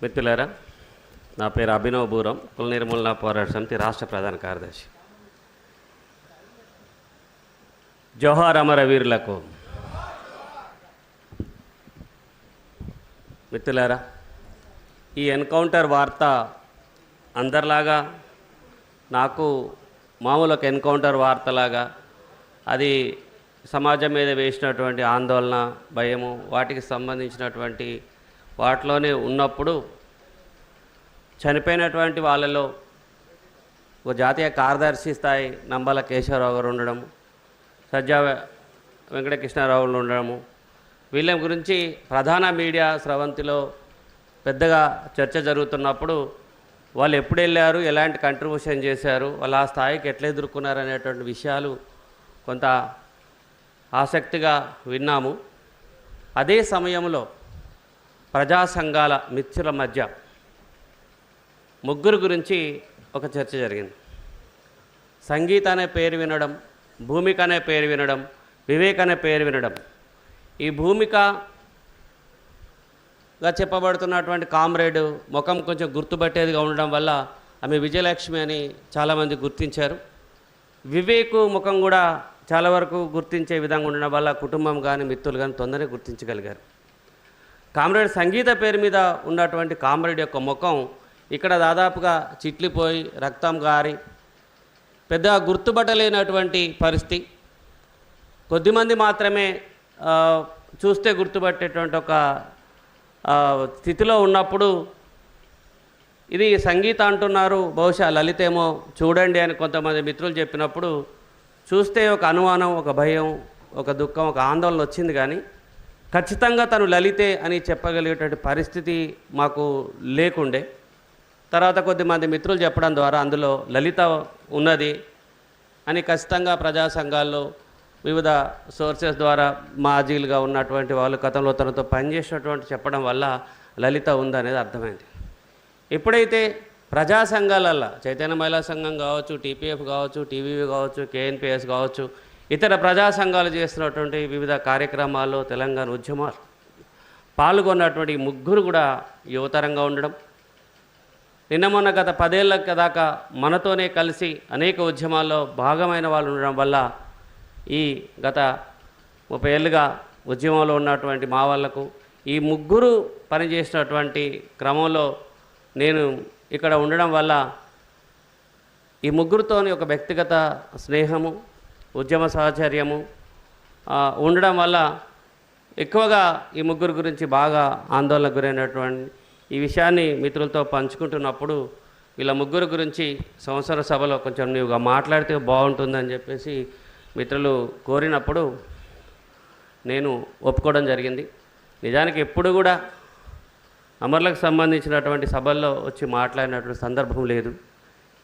మిత్రులారా, నా పేరు అభినవ్ బూరం, కుల నిర్మూలన పోరాట సమితి రాష్ట్ర ప్రధాన కార్యదర్శి. జోహార్ అమరవీరులకు. మిత్రులారా, ఈ ఎన్కౌంటర్ వార్త అందరిలాగా నాకు మామూలు ఒక ఎన్కౌంటర్ వార్తలాగా అది సమాజం మీద వేసినటువంటి ఆందోళన, భయము, వాటికి సంబంధించినటువంటి వాటిలోనే ఉన్నప్పుడు చనిపోయినటువంటి వాళ్ళలో ఒక జాతీయ కార్యదర్శి స్థాయి నంబాల కేశవరావు గారు ఉండడము, సజ్జా వెంకటకృష్ణారావు ఉండడము, వీళ్ళ గురించి ప్రధాన మీడియా స్రవంతిలో పెద్దగా చర్చ జరుగుతున్నప్పుడు వాళ్ళు ఎప్పుడు వెళ్ళారు, ఎలాంటి కంట్రిబ్యూషన్ చేశారు, వాళ్ళు ఆ స్థాయికి ఎట్లా ఎదుర్కొన్నారు అనేటువంటి విషయాలు కొంత ఆసక్తిగా విన్నాము. అదే సమయంలో ప్రజా సంఘాల మిత్రుల మధ్య ముగ్గురు గురించి ఒక చర్చ జరిగింది. సంగీత అనే పేరు వినడం, భూమిక అనే పేరు వినడం, వివేక్ అనే పేరు వినడం. ఈ భూమికగా చెప్పబడుతున్నటువంటి కామ్రేడ్ ముఖం కొంచెం గుర్తుపట్టేదిగా ఉండడం వల్ల ఆమె విజయలక్ష్మి అని చాలామంది గుర్తించారు. వివేక్ ముఖం కూడా చాలా వరకు గుర్తించే విధంగా ఉండడం వల్ల కుటుంబం కానీ మిత్రులు కానీ తొందరగా గుర్తించగలిగారు. కామ్రేడ్ సంగీత పేరు మీద ఉన్నటువంటి కామ్రేడ్ యొక్క ముఖం ఇక్కడ దాదాపుగా చిట్లిపోయి రక్తం గారి పెద్దగా గుర్తుపట్టలేనటువంటి పరిస్థితి. కొద్దిమంది మాత్రమే చూస్తే గుర్తుపట్టేటువంటి ఒక స్థితిలో ఉన్నప్పుడు ఇది సంగీత అంటున్నారు, బహుశా లలితేమో చూడండి అని కొంతమంది మిత్రులు చెప్పినప్పుడు చూస్తే ఒక అనుమానం, ఒక భయం, ఒక దుఃఖం, ఒక ఆందోళన వచ్చింది. కానీ ఖచ్చితంగా తను లలితే అని చెప్పగలిగేటువంటి పరిస్థితి మాకు లేకుండే. తర్వాత కొద్దిమంది మిత్రులు చెప్పడం ద్వారా అందులో లలిత ఉన్నది అని ఖచ్చితంగా ప్రజా సంఘాల్లో వివిధ సోర్సెస్ ద్వారా మాజీలుగా ఉన్నటువంటి వాళ్ళు గతంలో తనతో పనిచేసినటువంటి చెప్పడం వల్ల లలిత ఉందనేది అర్థమైంది. ఎప్పుడైతే ప్రజా సంఘాలల్లో చైతన్య మహిళా సంఘం కావచ్చు, టీపీఎఫ్ కావచ్చు, టీవీవీ కావచ్చు, కేఎన్పిఎస్ కావచ్చు, ఇతర ప్రజా సంఘాలు చేస్తున్నటువంటి వివిధ కార్యక్రమాల్లో తెలంగాణ ఉద్యమాలు పాల్గొన్నటువంటి ముగ్గురు కూడా యువతరంగా ఉండడం, నిన్న మొన్న గత 10 ఏళ్ళ దాకా మనతోనే కలిసి అనేక ఉద్యమాల్లో భాగమైన వాళ్ళు ఉండడం వల్ల ఈ గత 30 ఏళ్ళుగా ఉద్యమంలో ఉన్నటువంటి మా వాళ్లకు ఈ ముగ్గురు పనిచేసినటువంటి క్రమంలో నేను ఇక్కడ ఉండడం వల్ల ఈ ముగ్గురితోని ఒక వ్యక్తిగత స్నేహము, ఉద్యమ సహచర్యము ఉండడం వల్ల ఎక్కువగా ఈ ముగ్గురు గురించి బాగా ఆందోళనకు గురైనటువంటి ఈ విషయాన్ని మిత్రులతో పంచుకుంటున్నప్పుడు వీళ్ళ ముగ్గురు గురించి సంవత్సర సభలో కొంచెం నీవుగా మాట్లాడితే బాగుంటుందని చెప్పేసి మిత్రులు కోరినప్పుడు నేను ఒప్పుకోవడం జరిగింది. నిజానికి ఎప్పుడు కూడా అమరులకు సంబంధించినటువంటి సభల్లో వచ్చి మాట్లాడినటువంటి సందర్భం లేదు.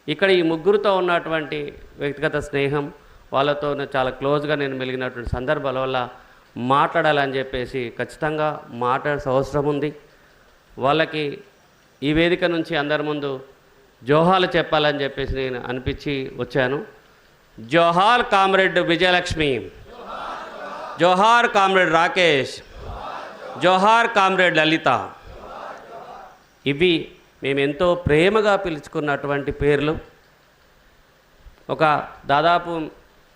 ఇక్కడ ఈ ముగ్గురుతో ఉన్నటువంటి వ్యక్తిగత స్నేహం, వాళ్ళతో చాలా క్లోజ్గా నేను మెలిగినటువంటి సందర్భాల వల్ల మాట్లాడాలని చెప్పేసి ఖచ్చితంగా మాట్లాడాల్సిన అవసరం ఉంది. వాళ్ళకి ఈ వేదిక నుంచి అందరి ముందు జోహాలు చెప్పాలని చెప్పేసి నేను అనిపించి వచ్చాను. జోహార్ కామ్రేడ్ విజయలక్ష్మి, జోహార్ కామ్రేడ్ రాకేష్, జోహార్ కామ్రేడ్ లలిత. ఇవి మేము ఎంతో ప్రేమగా పిలుచుకున్నటువంటి పేర్లు. ఒక దాదాపు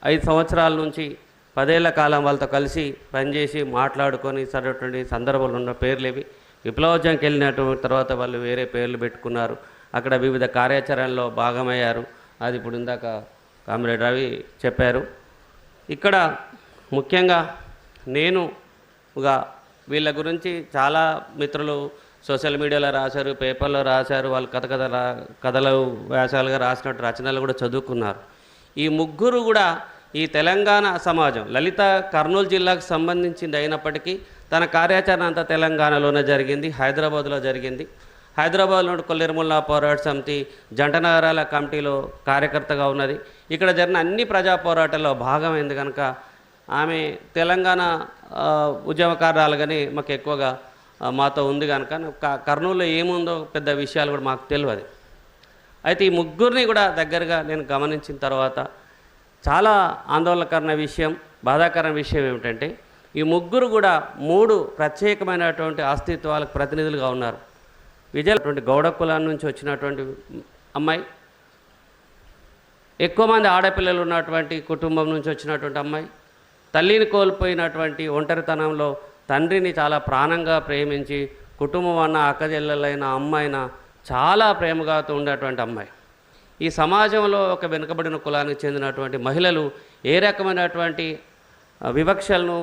5 సంవత్సరాల నుంచి 10 ఏళ్ల కాలం వాళ్ళతో కలిసి పనిచేసి మాట్లాడుకొని సరైనటువంటి సందర్భాలు ఉన్న పేర్లు ఇవి. విప్లవోద్యమంకి వెళ్ళినటువంటి తర్వాత వాళ్ళు వేరే పేర్లు పెట్టుకున్నారు, అక్కడ వివిధ కార్యాచరణలో భాగమయ్యారు. అది ఇప్పుడు ఇందాక కామ్రేడ్ రవి చెప్పారు. ఇక్కడ ముఖ్యంగా నేను వీళ్ళ గురించి చాలా మిత్రులు సోషల్ మీడియాలో రాశారు, పేపర్లో రాశారు, వాళ్ళు కథలు వ్యాసాలుగా రాసినట్టు రచనలు కూడా చదువుకున్నారు. ఈ ముగ్గురు కూడా ఈ తెలంగాణ సమాజం, లలిత కర్నూలు జిల్లాకు సంబంధించింది అయినప్పటికీ తన కార్యాచరణ అంతా తెలంగాణలోనే జరిగింది, హైదరాబాద్లో జరిగింది. హైదరాబాద్లో కుల నిర్మూలన పోరాట సమితి జంట నగరాల కమిటీలో కార్యకర్తగా ఉన్నది. ఇక్కడ జరిగిన అన్ని ప్రజా పోరాటాల్లో భాగమైంది కనుక ఆమె తెలంగాణ ఉద్యమకారురాలుగానే మాకు ఎక్కువగా మాతో ఉంది కనుక కర్నూలులో ఏముందో పెద్ద విషయాలు కూడా మాకు తెలియదు. అయితే ఈ ముగ్గురిని కూడా దగ్గరగా నేను గమనించిన తర్వాత చాలా ఆందోళనకరమైన విషయం, బాధాకరమైన విషయం ఏమిటంటే ఈ ముగ్గురు కూడా 3 ప్రత్యేకమైనటువంటి అస్తిత్వాలకు ప్రతినిధులుగా ఉన్నారు. విజయటువంటి గౌడ కులం నుంచి వచ్చినటువంటి అమ్మాయి, ఎక్కువ మంది ఆడపిల్లలు ఉన్నటువంటి కుటుంబం నుంచి వచ్చినటువంటి అమ్మాయి, తల్లిని కోల్పోయినటువంటి ఒంటరితనంలో తండ్రిని చాలా ప్రాణంగా ప్రేమించి కుటుంబం అన్న అక్కజెల్లెలైన అమ్మాయిన చాలా ప్రేమగా ఉండేటువంటి అమ్మాయి. ఈ సమాజంలో ఒక వెనుకబడిన కులానికి చెందినటువంటి మహిళలు ఏ రకమైనటువంటి వివక్షలను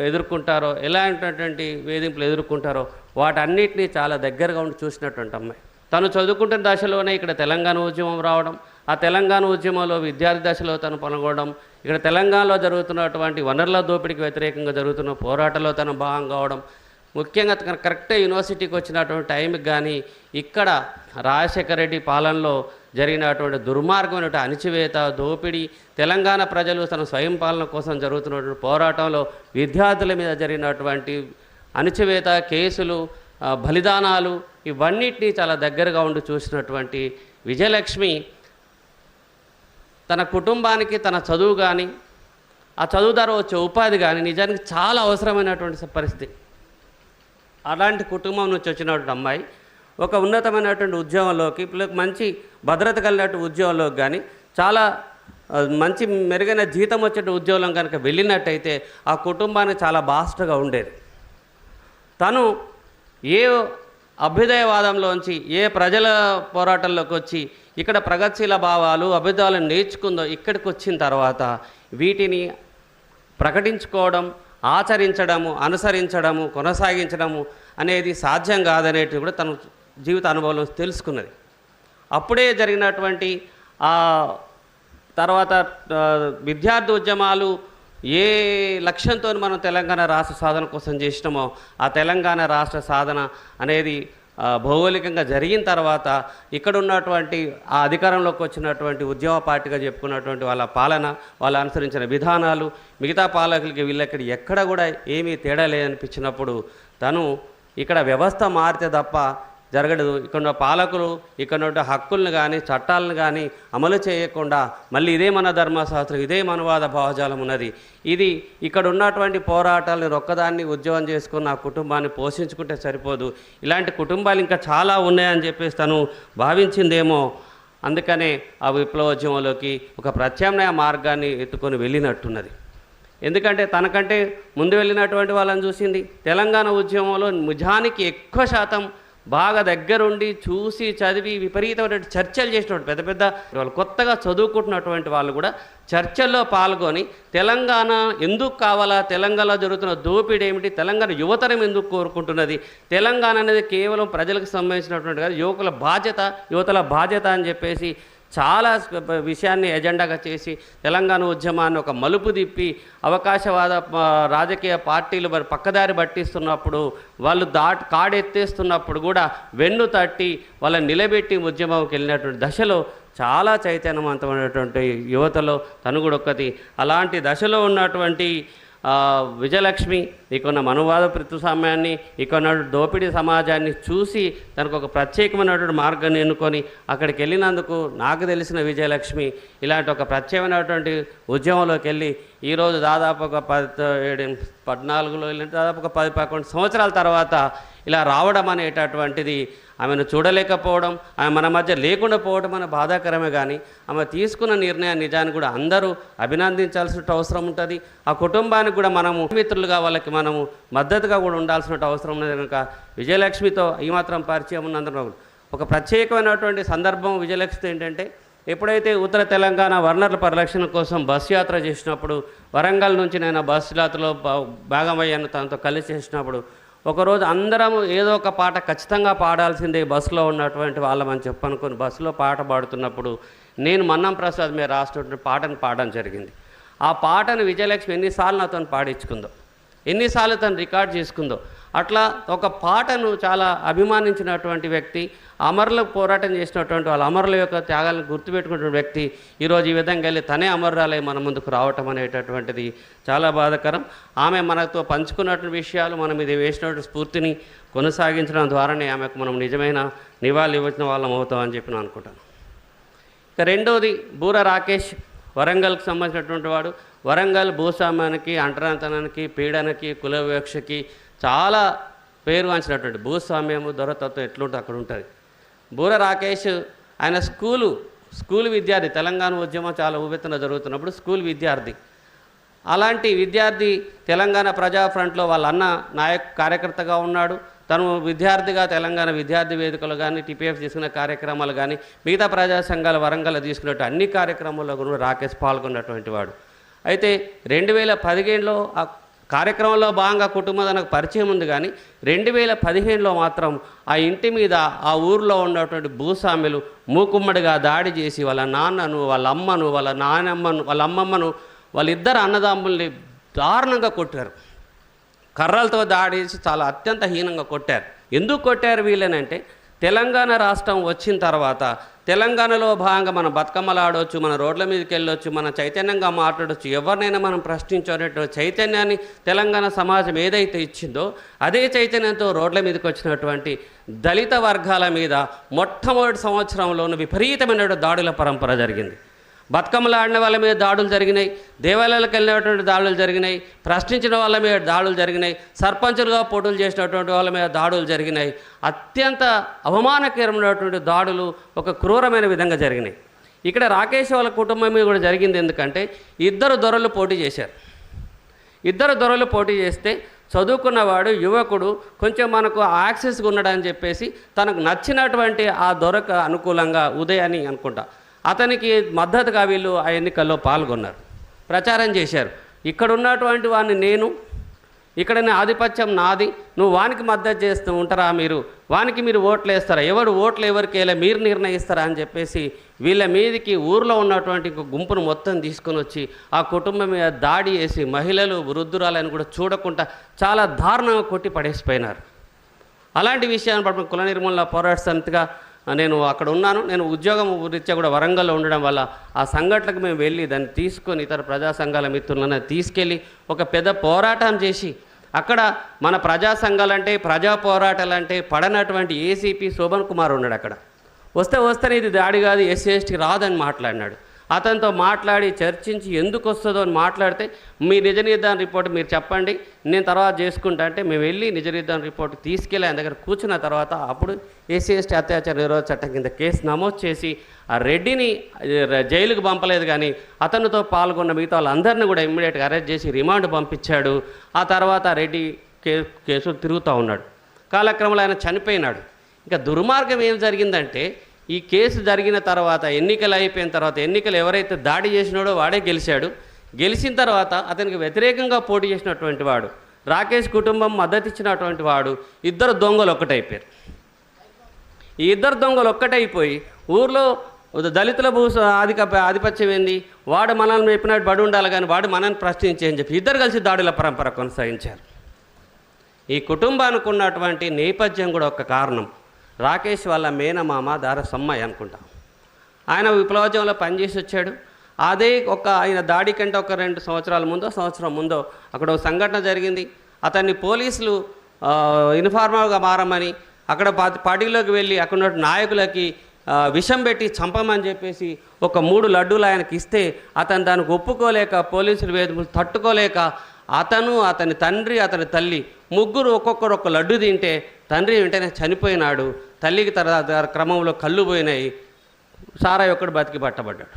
ఎదుర్కొంటారో, ఎలాంటి వేధింపులు ఎదుర్కొంటారో వాటన్నిటినీ చాలా దగ్గరగా ఉండి చూసినటువంటి అమ్మాయి. తను చదువుకుంటున్న దశలోనే ఇక్కడ తెలంగాణ ఉద్యమం రావడం, ఆ తెలంగాణ ఉద్యమంలో విద్యార్థి దశలో తను పాల్గొనడం, ఇక్కడ తెలంగాణలో జరుగుతున్నటువంటి వనరుల దోపిడీకి వ్యతిరేకంగా జరుగుతున్న పోరాటంలో తను భాగం కావడం, ముఖ్యంగా కరెక్ట్గా యూనివర్సిటీకి వచ్చినటువంటి టైంకి కానీ ఇక్కడ రాజశేఖర రెడ్డి పాలనలో జరిగినటువంటి దుర్మార్గమైన అణిచివేత, దోపిడీ, తెలంగాణ ప్రజలు తన స్వయం పాలన కోసం జరుగుతున్నటువంటి పోరాటంలో విద్యార్థుల మీద జరిగినటువంటి అణిచివేత, కేసులు, బలిదానాలు ఇవన్నిటినీ చాలా దగ్గరగా ఉండి చూసినటువంటి విజయలక్ష్మి తన కుటుంబానికి తన చదువు కానీ ఆ చదువు ద్వారా వచ్చే ఉపాధి కానీ నిజానికి చాలా అవసరమైనటువంటి పరిస్థితి. అలాంటి కుటుంబం నుంచి వచ్చినటువంటి అమ్మాయి ఒక ఉన్నతమైనటువంటి ఉద్యోగంలోకి, మంచి భద్రత కలిగినటువంటి ఉద్యోగంలోకి కానీ, చాలా మంచి మెరుగైన జీతం వచ్చే ఉద్యోగం కనుక వెళ్ళినట్టయితే ఆ కుటుంబానికి చాలా బాస్ట్గా ఉండేది. తను ఏ అభ్యుదయవాదంలోంచి ఏ ప్రజల పోరాటంలోకి వచ్చి ఇక్కడ ప్రగతిశీల భావాలు అభ్యుదయాలను నేర్చుకుందో, ఇక్కడికి వచ్చిన తర్వాత వీటిని ప్రకటించుకోవడం, ఆచరించడము, అనుసరించడము, కొనసాగించడము అనేది సాధ్యం కాదనేటివి కూడా తన జీవిత అనుభవంలో తెలుసుకున్నది. అప్పుడే జరిగినటువంటి తర్వాత విద్యార్థి ఉద్యమాలు ఏ లక్ష్యంతో మనం తెలంగాణ రాష్ట్ర సాధన కోసం చేసినామో ఆ తెలంగాణ రాష్ట్ర సాధన అనేది భౌగోళికంగా జరిగిన తర్వాత ఇక్కడ ఉన్నటువంటి ఆ అధికారంలోకి వచ్చినటువంటి ఉద్యమ పార్టీగా చెప్పుకున్నటువంటి వాళ్ళ పాలన, వాళ్ళు అనుసరించిన విధానాలు మిగతా పాలకులకి వీళ్ళకి ఎక్కడ కూడా ఏమీ తేడా లేదనిపించినప్పుడు తను ఇక్కడ వ్యవస్థ మారితే తప్ప జరగదు, ఇక్కడ పాలకులు ఇక్కడ హక్కులను కానీ చట్టాలను కానీ అమలు చేయకుండా మళ్ళీ ఇదే మన ధర్మశాస్త్రం, ఇదే మనవాద భావజాలం ఉన్నది, ఇది ఇక్కడ ఉన్నటువంటి పోరాటాలను ఒక్కదాన్ని ఉద్యోగం చేసుకుని ఆ కుటుంబాన్ని పోషించుకుంటే సరిపోదు, ఇలాంటి కుటుంబాలు ఇంకా చాలా ఉన్నాయని చెప్పేసి తను భావించిందేమో. అందుకనే ఆ విప్లవోద్యమంలోకి ఒక ప్రత్యామ్నాయ మార్గాన్ని ఎత్తుకొని వెళ్ళినట్టున్నది. ఎందుకంటే తనకంటే ముందు వెళ్ళినటువంటి వాళ్ళని చూసింది. తెలంగాణ ఉద్యమంలో నిజానికి ఎక్కువ శాతం బాగా దగ్గరుండి చూసి చదివి విపరీతమైన చర్చలు చేసినటువంటి పెద్ద పెద్ద వాళ్ళు కొత్తగా చదువుకుంటున్నటువంటి వాళ్ళు కూడా చర్చల్లో పాల్గొని తెలంగాణ ఎందుకు కావాలా, తెలంగాణలో జరుగుతున్న దోపిడీ ఏమిటి, తెలంగాణ యువతరం ఎందుకు కోరుకుంటున్నది, తెలంగాణ అనేది కేవలం ప్రజలకు సంబంధించినటువంటి కాదు, యువతల బాధ్యత అని చెప్పేసి చాలా విషయాన్ని ఎజెండాగా చేసి తెలంగాణ ఉద్యమాన్ని ఒక మలుపు తిప్పి అవకాశవాద రాజకీయ పార్టీలు మరి పక్కదారి పట్టిస్తున్నప్పుడు, వాళ్ళు కాడెత్తేస్తున్నప్పుడు కూడా వెన్ను తట్టి వాళ్ళని నిలబెట్టి ఉద్యమంకి వెళ్ళినటువంటి దశలో చాలా చైతన్యవంతమైనటువంటి యువతలో తను కూడా ఒక్కటి. అలాంటి దశలో ఉన్నటువంటి విజయలక్ష్మి ఇక్కడున్న మనువాద ప్రతిస్వామ్యాన్ని, ఇక్కడున్న దోపిడీ సమాజాన్ని చూసి తనకు ఒక ప్రత్యేకమైనటువంటి మార్గాన్ని ఎన్నుకొని అక్కడికి వెళ్ళినందుకు నాకు తెలిసిన విజయలక్ష్మి ఇలాంటి ఒక ప్రత్యేకమైనటువంటి ఉద్యమంలోకి వెళ్ళి ఈరోజు దాదాపు ఒక 14లో వెళ్ళిన దాదాపు ఒక 10-11 సంవత్సరాల తర్వాత ఇలా రావడం అనేటటువంటిది ఆమెను చూడలేకపోవడం, ఆమె మన మధ్య లేకుండా పోవడం అనే బాధాకరమే. కానీ ఆమె తీసుకున్న నిర్ణయాన్ని నిజాన్ని కూడా అందరూ అభినందించాల్సిన అవసరం ఉంటుంది. ఆ కుటుంబానికి కూడా మనము మిత్రులుగా వాళ్ళకి మనము మద్దతుగా కూడా ఉండాల్సిన అవసరం ఉన్నది. కనుక విజయలక్ష్మితో ఈ మాత్రం పరిచయం ఉన్నందుకు ఒక ప్రత్యేకమైనటువంటి సందర్భం విజయలక్ష్మితో ఏంటంటే, ఎప్పుడైతే ఉత్తర తెలంగాణ వనరుల పరిరక్షణ కోసం బస్సు యాత్ర చేసినప్పుడు, వరంగల్ నుంచి నేను బస్సు యాత్రలో భాగమయ్యాను, తనతో కలిసి చేసినప్పుడు ఒకరోజు అందరం ఏదో ఒక పాట ఖచ్చితంగా పాడాల్సిందే బస్సులో ఉన్నటువంటి వాళ్ళమని చెప్పనుకొని బస్సులో పాట పాడుతున్నప్పుడు నేను మన్నం ప్రసాద్ మీద రాసినటువంటి పాటను పాడడం జరిగింది. ఆ పాటను విజయలక్ష్మి ఎన్నిసార్లు నాతో పాడించుకుందో, ఎన్నిసార్లు తను రికార్డ్ చేసుకుందో, అట్లా ఒక పాటను చాలా అభిమానించినటువంటి వ్యక్తి, అమరులకు పోరాటం చేసినటువంటి వాళ్ళ అమరుల యొక్క త్యాగాలను గుర్తుపెట్టుకున్న వ్యక్తి ఈరోజు ఈ విధంగా వెళ్ళి తనే అమరురాలై మన ముందుకు రావటం అనేటటువంటిది చాలా బాధాకరం. ఆమె మనతో పంచుకున్నటువంటి విషయాలు, మనం ఇది వేసినటువంటి స్ఫూర్తిని కొనసాగించడం ద్వారానే ఆమెకు మనం నిజమైన నివాళులు ఇవ్వచిన వాళ్ళం అవుతామని చెప్పి నేను అనుకుంటాను. ఇక రెండోది బూర రాకేష్, వరంగల్కి సంబంధించినటువంటి వాడు. వరంగల్ భూస్వామ్యానికి, అంటరాంతనానికి, పీడనకి, కుల వివక్షకి చాలా పేరువాంచినటువంటి భూస్వామ్యము దొరతత్వం ఎట్లుంటే అక్కడ ఉంటుంది. బూర రాకేష్ ఆయన స్కూల్ విద్యార్థి, తెలంగాణ ఉద్యమం చాలా ఉవ్వెత్తున జరుగుతున్నప్పుడు స్కూల్ విద్యార్థి. అలాంటి విద్యార్థి తెలంగాణ ప్రజా ఫ్రంట్లో వాళ్ళ అన్న కార్యకర్తగా ఉన్నాడు. తను విద్యార్థిగా తెలంగాణ విద్యార్థి వేదికలు కానీ, టీపీఎఫ్ తీసుకున్న కార్యక్రమాలు కానీ, మిగతా ప్రజా సంఘాల వరంగల్ తీసుకున్నట్టు అన్ని కార్యక్రమాల్లో కూడా రాకేష్ పాల్గొన్నటువంటి వాడు. అయితే 2015లో ఆ కార్యక్రమంలో భాగంగా కుటుంబం తనకు పరిచయం ఉంది. కానీ 2015లో మాత్రం ఆ ఇంటి మీద ఆ ఊరిలో ఉన్నటువంటి భూస్వాములు మూకుమ్మడిగా దాడి చేసి వాళ్ళ నాన్నను, వాళ్ళ అమ్మను, వాళ్ళ నానమ్మను, వాళ్ళ అమ్మమ్మను, వాళ్ళిద్దరు అన్నదమ్ముల్ని దారుణంగా కొట్టారు. కర్రలతో దాడి చేసి చాలా అత్యంత హీనంగా కొట్టారు. ఎందుకు కొట్టారు వీళ్ళనంటే, తెలంగాణ రాష్ట్రం వచ్చిన తర్వాత తెలంగాణలో భాగంగా మనం బతుకమ్మలు ఆడవచ్చు, మన రోడ్ల మీదకి వెళ్ళొచ్చు, మన చైతన్యంగా మాట్లాడవచ్చు, ఎవరినైనా మనం ప్రశ్నించేటువంటి చైతన్యాన్ని తెలంగాణ సమాజం ఏదైతే ఇచ్చిందో అదే చైతన్యంతో రోడ్ల మీదకి వచ్చినటువంటి దళిత వర్గాల మీద మొట్టమొదటి సంవత్సరంలోనూ విపరీతమైన దాడుల పరంపర జరిగింది. బతుకమ్మలు ఆడిన వాళ్ళ మీద దాడులు జరిగినాయి, దేవాలయాలకు వెళ్ళినటువంటి దాడులు జరిగినాయి, ప్రశ్నించిన వాళ్ళ మీద దాడులు జరిగినాయి, సర్పంచులుగా పోటీలు చేసినటువంటి వాళ్ళ మీద దాడులు జరిగినాయి. అత్యంత అవమానకరమైనటువంటి దాడులు ఒక క్రూరమైన విధంగా జరిగినాయి. ఇక్కడ రాకేష్ వాళ్ళ కుటుంబం మీద కూడా జరిగింది. ఎందుకంటే ఇద్దరు దొరలు పోటీ చేశారు. ఇద్దరు దొరలు పోటీ చేస్తే చదువుకున్నవాడు యువకుడు కొంచెం మనకు యాక్సెస్గా ఉన్నాడని చెప్పేసి తనకు నచ్చినటువంటి ఆ దొరకు అనుకూలంగా ఉదయ్ అని అనుకుంటా అతనికి మద్దతుగా వీళ్ళు ఆ ఎన్నికల్లో పాల్గొన్నారు, ప్రచారం చేశారు. ఇక్కడ ఉన్నటువంటి వాడిని నేను, ఇక్కడ ఆధిపత్యం నాది, నువ్వు వానికి మద్దతు చేస్తూ ఉంటారా, వానికి మీరు ఓట్లు వేస్తారా, ఎవరు ఓట్లు ఎవరికి వేయాలి మీరు నిర్ణయిస్తారా అని చెప్పేసి వీళ్ళ మీదకి ఊర్లో ఉన్నటువంటి గుంపును మొత్తం తీసుకొని వచ్చి ఆ కుటుంబం మీద దాడి చేసి మహిళలు వృద్ధురాలని కూడా చూడకుండా చాలా దారుణంగా కొట్టి పడేసిపోయినారు. అలాంటి విషయాన్ని పట్ల కుల నిర్మూలన పోరాట సమితిగా నేను అక్కడ ఉన్నాను. నేను ఉద్యోగం రీత్యా కూడా వరంగల్లో ఉండడం వల్ల ఆ సంఘటనకు మేము వెళ్ళి దాన్ని తీసుకొని ఇతర ప్రజా సంఘాల మిత్రులను తీసుకెళ్ళి ఒక పెద్ద పోరాటం చేసి అక్కడ మన ప్రజా సంఘాలంటే ప్రజా పోరాటాలంటే పడనటువంటి ఏసీపీ శోభన్ కుమార్ ఉన్నాడు. అక్కడ వస్తేనే ఇది దాడి కాదు, ఎస్సీ ఎస్టీ రాదని మాట్లాడినాడు. అతనితో మాట్లాడి చర్చించి ఎందుకు వస్తుందో అని మాట్లాడితే మీ నిజ నిర్ధారణ రిపోర్ట్ మీరు చెప్పండి, నేను తర్వాత చేసుకుంటా అంటే మేము వెళ్ళి నిజ నిర్ధారణ రిపోర్ట్ తీసుకెళ్ళి ఆయన దగ్గర కూర్చున్న తర్వాత అప్పుడు ఎస్సీ ఎస్టీ అత్యాచార నిరోధక చట్టం కింద కేసు నమోదు చేసి ఆ రెడ్డిని జైలుకు పంపలేదు, కానీ అతనితో పాల్గొన్న మిగతా వాళ్ళందరినీ కూడా ఇమ్మీడియట్గా అరెస్ట్ చేసి రిమాండ్ పంపించాడు. ఆ తర్వాత రెడ్డి కేసు తిరుగుతూ ఉన్నాడు. కాలక్రమంలో ఆయన చనిపోయినాడు. ఇంకా దుర్మార్గం ఏం జరిగిందంటే, ఈ కేసు జరిగిన తర్వాత ఎన్నికలు అయిపోయిన తర్వాత ఎన్నికలు ఎవరైతే దాడి చేసినాడో వాడే గెలిచాడు. గెలిచిన తర్వాత అతనికి వ్యతిరేకంగా పోటీ చేసినటువంటి వాడు, రాకేష్ కుటుంబం మద్దతు ఇచ్చినటువంటి వాడు, ఇద్దరు దొంగలు ఒక్కటైపోయారు. ఈ ఇద్దరు దొంగలు ఒక్కటైపోయి ఊర్లో దళితుల ఆధిపత్యం ఏంది, వాడు మనల్ని చెప్పినట్టు బడి ఉండాలి కానీ వాడు మనల్ని ప్రశ్నించని చెప్పి ఇద్దరు కలిసి దాడుల పరంపర కొనసాగించారు. ఈ కుటుంబానికి ఉన్నటువంటి నేపథ్యం కూడా ఒక కారణం. రాకేష్ వాళ్ళ మేనమామ దార సమ్మయ్య అనుకుంటా, ఆయన విప్లవోద్యమంలో పనిచేసి వచ్చాడు. అదే ఆయన దాడి కంటే ఒక 2 సంవత్సరాల ముందో సంవత్సరం ముందో అక్కడ ఒక సంఘటన జరిగింది. అతన్ని పోలీసులు ఇన్ఫార్మర్గా మారమని అక్కడ పార్టీలోకి వెళ్ళి అక్కడ ఉన్న నాయకులకి విషం పెట్టి చంపమని చెప్పేసి ఒక 3 లడ్డూలు ఆయనకి ఇస్తే అతను దానికి ఒప్పుకోలేక పోలీసులు వేధింపులు తట్టుకోలేక అతను, అతని తండ్రి, అతని తల్లి ముగ్గురు ఒక్కొక్కరు ఒక లడ్డు తింటే తండ్రి వెంటనే చనిపోయినాడు. తల్లికి తర్వాత క్రమంలో కళ్ళు పోయినాయి. సారాయి ఒక్కడు బతికి పట్టబడ్డాడు.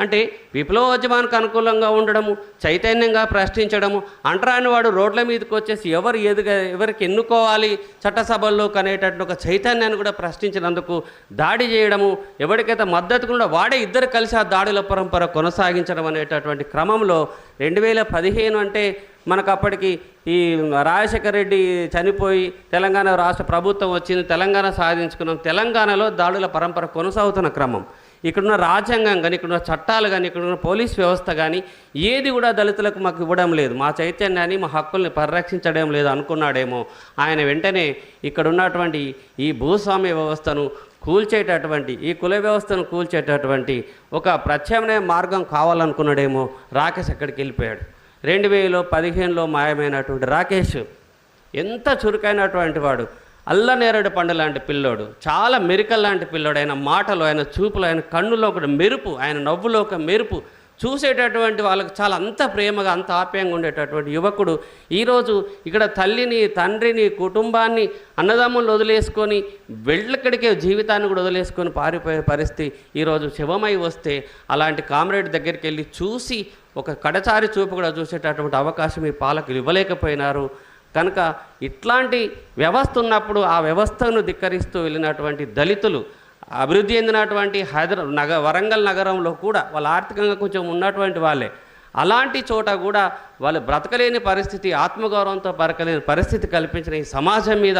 అంటే విప్లవోద్యమానికి అనుకూలంగా ఉండడము, చైతన్యంగా ప్రశ్నించడము, అంటరాని వాడు రోడ్ల మీదకి వచ్చేసి ఎవరికి ఎన్నుకోవాలి చట్టసభల్లో కనేటట్టు ఒక చైతన్యాన్ని కూడా ప్రశ్నించినందుకు దాడి చేయడము, ఎవరికైతే మద్దతు కూడా వాడే ఇద్దరు కలిసి ఆ దాడుల పరంపర కొనసాగించడం అనేటటువంటి క్రమంలో 2015 అంటే మనకు అప్పటికి ఈ రాజశేఖర రెడ్డి చనిపోయి తెలంగాణ రాష్ట్ర ప్రభుత్వం వచ్చింది, తెలంగాణ సాధించుకున్నాం. తెలంగాణలో దాడుల పరంపర కొనసాగుతున్న క్రమం. ఇక్కడున్న రాజ్యాంగం కానీ, ఇక్కడున్న చట్టాలు కానీ, ఇక్కడున్న పోలీస్ వ్యవస్థ కానీ ఏది కూడా దళితులకు మాకు ఇవ్వడం లేదు, మా చైతన్యాన్ని, మా హక్కుల్ని పరిరక్షించడం లేదు అనుకున్నాడేమో. ఆయన వెంటనే ఇక్కడ ఉన్నటువంటి ఈ భూస్వామ్య వ్యవస్థను కూల్చేటటువంటి, ఈ కుల వ్యవస్థను కూల్చేటటువంటి ఒక ప్రత్యామ్నాయ మార్గం కావాలనుకున్నాడేమో. రాకేష్ అక్కడికి వెళ్ళిపోయాడు. 2015లో మాయమైనటువంటి రాకేష్ ఎంత చురుకైనటువంటి వాడు, అల్లనేరేడు పండు లాంటి పిల్లోడు, చాలా మెరికల్ లాంటి పిల్లోడు. ఆయన మాటలు, ఆయన చూపులు, ఆయన కన్నులో ఒక మెరుపు, ఆయన నవ్వులో ఒక మెరుపు, చూసేటటువంటి వాళ్ళకు చాలా అంత ప్రేమగా అంత ఆప్యాయంగా ఉండేటటువంటి యువకుడు ఈరోజు ఇక్కడ తల్లిని తండ్రిని కుటుంబాన్ని అన్నదమ్ములు వదిలేసుకొని వెళ్ళక్కడికే జీవితాన్ని కూడా వదిలేసుకొని పారిపోయే పరిస్థితి ఈరోజు శివమై వస్తే అలాంటి కామ్రేడ్ దగ్గరికి వెళ్ళి చూసి ఒక కడచారి చూపు కూడా చూసేటటువంటి అవకాశం ఈ పాలకులు ఇవ్వలేకపోయినారు. కనుక ఇట్లాంటి వ్యవస్థ ఉన్నప్పుడు ఆ వ్యవస్థను ధిక్కరిస్తూ వెళ్ళినటువంటి దళితులు అభివృద్ధి చెందినటువంటి వరంగల్ నగరంలో కూడా వాళ్ళు ఆర్థికంగా కొంచెం ఉన్నటువంటి వాళ్ళే, అలాంటి చోట కూడా వాళ్ళు బ్రతకలేని పరిస్థితి, ఆత్మగౌరవంతో బతకలేని పరిస్థితి కల్పించిన ఈ సమాజం మీద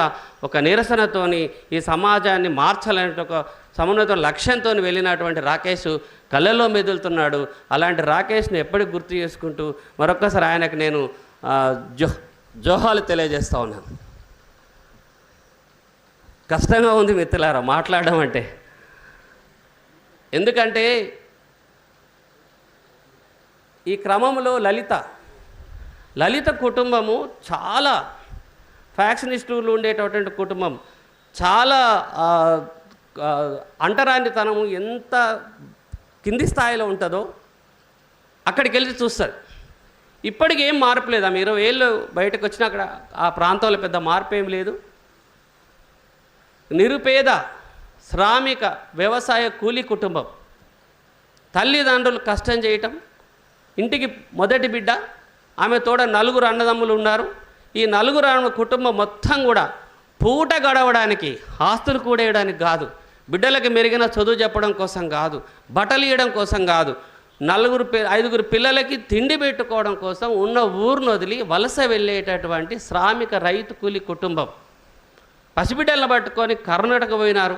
ఒక నిరసనతోని ఈ సమాజాన్ని మార్చాలనే ఒక సమన్వయ లక్ష్యంతో వెళ్ళినటువంటి రాకేష్ కళ్ళల్లో మెదులుతున్నాడు. అలాంటి రాకేష్ని ఎప్పటికి గుర్తు చేసుకుంటూ మరొక్కసారి ఆయనకు నేను జోహాలు తెలియజేస్తూ ఉన్నాను. కష్టంగా ఉంది మిత్రులారా మాట్లాడడం అంటే, ఎందుకంటే ఈ క్రమంలో లలిత కుటుంబము చాలా ఫ్యాక్షనిస్టులు ఉండేటటువంటి కుటుంబం, చాలా అంటరానితనము ఎంత కింది స్థాయిలో ఉంటుందో అక్కడికి వెళ్ళి చూస్తారు. ఇప్పటికి ఏం మార్పు లేదు. ఆమె 20 ఏళ్ళు బయటకు వచ్చినా అక్కడ ఆ ప్రాంతంలో పెద్ద మార్పు ఏం లేదు. నిరుపేద శ్రామిక వ్యవసాయ కూలీ కుటుంబం, తల్లిదండ్రులు కష్టం చేయటం, ఇంటికి మొదటి బిడ్డ, ఆమె తోడ 4 అన్నదమ్ములు ఉన్నారు. ఈ 4 కుటుంబం మొత్తం కూడా పూట గడవడానికి, ఆస్తులు కూడేయడానికి కాదు, బిడ్డలకు మెరుగైన చదువు చెప్పడం కోసం కాదు, బట్టలు ఇవ్వడం కోసం కాదు, 5 పిల్లలకి తిండి పెట్టుకోవడం కోసం ఉన్న ఊరును వదిలి వలస వెళ్ళేటటువంటి శ్రామిక రైతు కూలి కుటుంబం. పసిబిడ్డలను పట్టుకొని కర్ణాటక పోయినారు,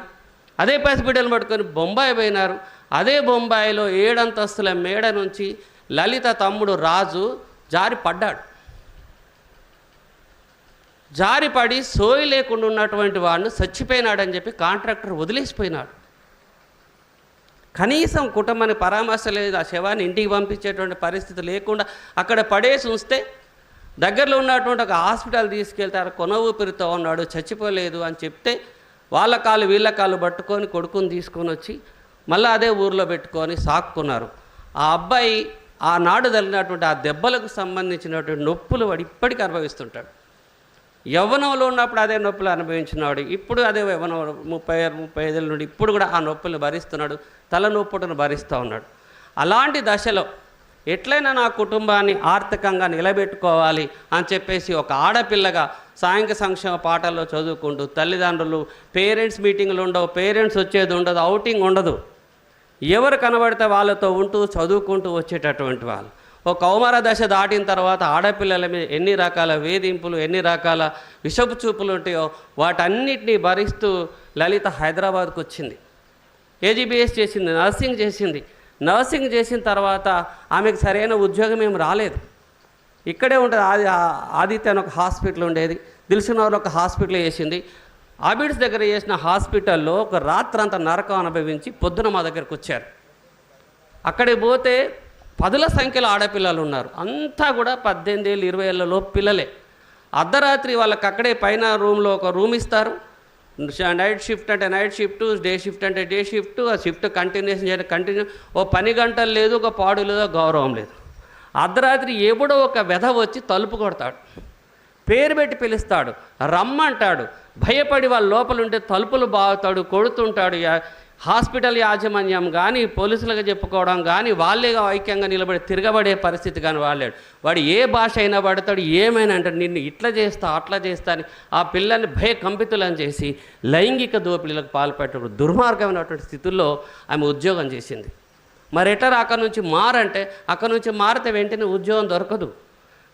అదే పసిబిడ్డలను పట్టుకొని బొంబాయి పోయినారు. అదే బొంబాయిలో 7 అంతస్తుల మేడ నుంచి లలిత తమ్ముడు రాజు జారిపడి సోయి లేకుండా ఉన్నటువంటి వాడిని చచ్చిపోయినాడని చెప్పి కాంట్రాక్టర్ వదిలేసిపోయినాడు. కనీసం కుటుంబాన్ని పరామర్శ లేదు, ఆ శవాన్ని ఇంటికి పంపించేటువంటి పరిస్థితి లేకుండా అక్కడ పడేసి ఉంచితే దగ్గరలో ఉన్నటువంటి ఒక హాస్పిటల్ తీసుకెళ్తారు, కొన ఊపిరితో ఉన్నాడు, చచ్చిపోలేదు అని చెప్తే వాళ్ళ కాళ్ళు వీళ్ళ కాళ్ళు పట్టుకొని కొడుకుని తీసుకొని వచ్చి మళ్ళీ అదే ఊరిలో పెట్టుకొని సాక్కున్నారు. ఆ అబ్బాయి ఆనాడు తగిలినటువంటి ఆ దెబ్బలకు సంబంధించినటువంటి నొప్పులు వాడు ఇప్పటికీ అనుభవిస్తుంటాడు. యవ్వనంలో ఉన్నప్పుడు అదే నొప్పులు అనుభవించినాడు, ఇప్పుడు అదే యవ్వనం 35 నుండి ఇప్పుడు కూడా ఆ నొప్పులను భరిస్తున్నాడు, తలనొప్పులను భరిస్తూ ఉన్నాడు. అలాంటి దశలో ఎట్లయినా నా కుటుంబాన్ని ఆర్థికంగా నిలబెట్టుకోవాలి అని చెప్పేసి ఒక ఆడపిల్లగా సాంఘిక సంక్షేమ పాఠాల్లో చదువుకుంటూ, తల్లిదండ్రులు పేరెంట్స్ మీటింగ్లు ఉండవు, పేరెంట్స్ వచ్చేది ఉండదు, అవుటింగ్ ఉండదు, ఎవరు కనబడితే వాళ్ళతో ఉంటూ చదువుకుంటూ వచ్చేటటువంటి వాళ్ళు. ఒక కౌమార దశ దాటిన తర్వాత ఆడపిల్లల మీద ఎన్ని రకాల వేధింపులు, ఎన్ని రకాల విషపు చూపులు ఉంటాయో వాటన్నిటినీ భరిస్తూ లలిత హైదరాబాద్కు వచ్చింది. ఏజీబీఎస్ చేసింది, నర్సింగ్ చేసిన తర్వాత ఆమెకు సరైన ఉద్యోగం ఏం రాలేదు. ఇక్కడే ఉంటుంది. ఆదిత్య అని ఒక హాస్పిటల్ ఉండేది, దిల్సుఖ్నగర్లో ఒక హాస్పిటల్ చేసింది. ఆబిడ్స్ దగ్గర చేసిన హాస్పిటల్లో ఒక రాత్రంతా నరకం అనుభవించి పొద్దున మా దగ్గరకు వచ్చారు. అక్కడికి పోతే 10ల సంఖ్యలో ఆడపిల్లలు ఉన్నారు, అంతా కూడా 18 ఏళ్ళు 20 ఏళ్ళలో పిల్లలే. అర్ధరాత్రి వాళ్ళకి అక్కడే పైన రూమ్లో ఒక రూమ్ ఇస్తారు. నైట్ షిఫ్ట్ అంటే నైట్ షిఫ్ట్, డే షిఫ్ట్ అంటే డే షిఫ్ట్, ఆ షిఫ్ట్ కంటిన్యూషన్ చేయడం కంటిన్యూ. ఓ 10 గంటలు లేదు, ఒక పాడు లేదు, గౌరవం లేదు. అర్ధరాత్రి ఎప్పుడో ఒక వెధ వచ్చి తలుపు కొడతాడు, పేరు పెట్టి పిలుస్తాడు, రమ్మంటాడు, భయపడి వాళ్ళ లోపల ఉంటే తలుపులు బాగుతాడు, కొడుతుంటాడు. హాస్పిటల్ యాజమాన్యం కానీ పోలీసులుగా చెప్పుకోవడం కానీ వాళ్ళే ఐక్యంగా నిలబడి తిరగబడే పరిస్థితి కానీ వాడు ఏ భాష అయినా పడతాడు, ఏమైనా అంటాడు, నిన్ను ఇట్లా చేస్తా అట్లా చేస్తా అని ఆ పిల్లల్ని భయకంపితులను చేసి లైంగిక దోపిడీలకు పాల్పడే దుర్మార్గమైనటువంటి స్థితుల్లో ఆమె ఉద్యోగం చేసింది. మరి ఎట్లా అక్కడి నుంచి మారంటే, అక్కడి నుంచి మారితే వెంటనే ఉద్యోగం దొరకదు.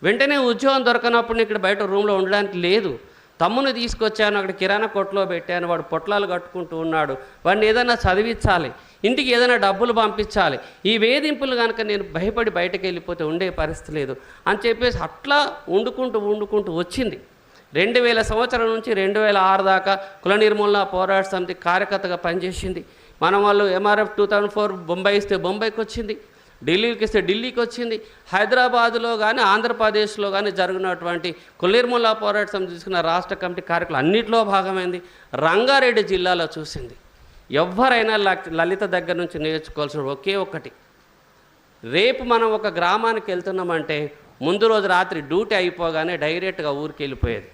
వెంటనే ఉద్యోగం దొరకనప్పుడు ఇక్కడ బయట రూమ్లో ఉండడానికి లేదు. తమ్ముని తీసుకొచ్చాను, అక్కడ కిరాణా కొట్లో పెట్టాను, వాడు పొట్లాలు కట్టుకుంటూ ఉన్నాడు, వాడిని ఏదైనా చదివించాలి, ఇంటికి ఏదైనా డబ్బులు పంపించాలి. ఈ వేధింపులు కనుక నేను భయపడి బయటకు వెళ్ళిపోతే ఉండే పరిస్థితి లేదు అని చెప్పేసి అట్లా వండుకుంటూ వచ్చింది. 2000 సంవత్సరం నుంచి 2006 దాకా కుల నిర్మూలన పోరాట సమితి కార్యకర్తగా పనిచేసింది. మనం వాళ్ళు MRF 2004 బొంబాయి ఇస్తే బొంబాయికి వచ్చింది, ఢిల్లీకి ఇస్తే ఢిల్లీకి వచ్చింది. హైదరాబాదులో కానీ ఆంధ్రప్రదేశ్లో కానీ జరిగినటువంటి కుల నిర్మూలన పోరాట సమితి తీసుకున్న రాష్ట్ర కమిటీ కార్యక్రమాలు అన్నింటిలో భాగమైంది. రంగారెడ్డి జిల్లాలో చూసింది. ఎవరైనా లలిత దగ్గర నుంచి నేర్చుకోవాల్సిన ఒకే ఒకటి, రేపు మనం ఒక గ్రామానికి వెళ్తున్నామంటే ముందు రోజు రాత్రి డ్యూటీ అయిపోగానే డైరెక్ట్గా ఊరికి వెళ్ళిపోయేది.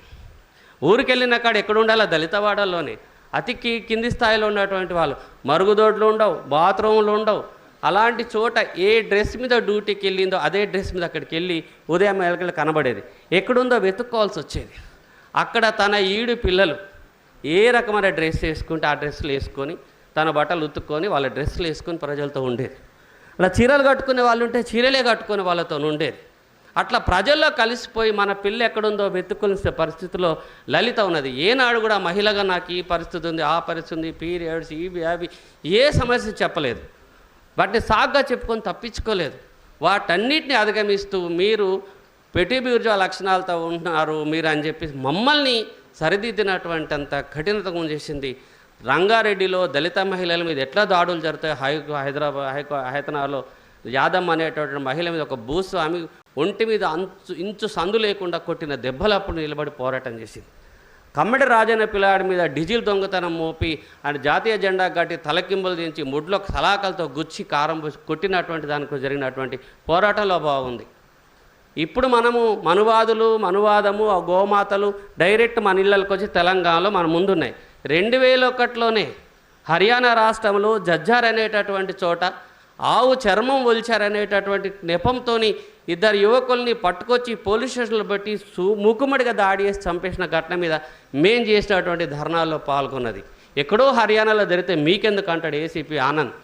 ఊరికి వెళ్ళిన కాడ ఎక్కడ ఉండాలి? దళితవాడల్లోనే. అతి కింది స్థాయిలో ఉన్నటువంటి వాళ్ళు మరుగుదొడ్లు ఉండవు, బాత్రూమ్లు ఉండవు. అలాంటి చోట ఏ డ్రెస్ మీద డ్యూటీకి వెళ్ళిందో అదే డ్రెస్ మీద అక్కడికి వెళ్ళి ఉదయం ఎలకలు కనబడేది. ఎక్కడుందో వెతుక్కోవాల్సి వచ్చేది. అక్కడ తన ఈడు పిల్లలు ఏ రకమైన డ్రెస్ వేసుకుంటే ఆ డ్రెస్సులు వేసుకొని తన బట్టలు ఉతుక్కొని వాళ్ళ డ్రెస్సులు వేసుకొని ప్రజలతో ఉండేది. అలా చీరలు కట్టుకునే వాళ్ళు ఉంటే చీరలే కట్టుకునే వాళ్ళతో ఉండేది. అట్లా ప్రజల్లో కలిసిపోయి మన పిల్ల ఎక్కడుందో వెతుక్కునే పరిస్థితిలో లలిత ఉన్నది. ఏనాడు కూడా మహిళగా నాకు ఈ పరిస్థితి ఉంది, ఆ పరిస్థితి ఉంది, పీరియడ్స్, ఇవి అవి ఏ సమస్య చెప్పలేదు. వాటిని సాగ్గా చెప్పుకొని తప్పించుకోలేదు. వాటన్నిటిని అధిగమిస్తూ మీరు పెటిబీర్జా లక్షణాలతో ఉంటున్నారు మీరు అని చెప్పి మమ్మల్ని సరిదిద్దినటువంటి అంత కఠినతగా చేసింది. రంగారెడ్డిలో దళిత మహిళల మీద ఎట్లా దాడులు జరుగుతాయి, హైదరాబాద్లో యాదమ్మ అనేటటువంటి మహిళ మీద ఒక భూస్వామి ఒంటి మీద ఇంచు సందు లేకుండా కొట్టిన దెబ్బలప్పుడు నిలబడి పోరాటం చేసింది. కమ్మడి రాజన్న పిల్లాడి మీద డీజిల్ దొంగతనం మోపి ఆయన జాతీయ జెండా కట్టి తలకింబలు దించి ముడ్లో సలాకలతో గుచ్చి కారం కొట్టినటువంటి దానికి జరిగినటువంటి పోరాటంలో బాగుంది. ఇప్పుడు మనము మనువాదము గోమాతలు డైరెక్ట్ మన ఇళ్ళకి వచ్చి తెలంగాణలో మన ముందున్నాయి. 2001లోనే హర్యానా రాష్ట్రంలో జజ్జార్ అనేటటువంటి చోట ఆవు చర్మం ఒలిచారనేటటువంటి నెపంతో ఇద్దరు యువకుల్ని పట్టుకొచ్చి పోలీస్ స్టేషన్లో పెట్టి మూకుమ్మడిగా దాడి చేసి చంపేసిన ఘటన మీద మేం చేసినటువంటి ధర్నాల్లో పాల్గొన్నది. ఎక్కడో హర్యానాలో జరిగితే మీకెందుకు అంటాడు ఏసీపీ ఆనంద్.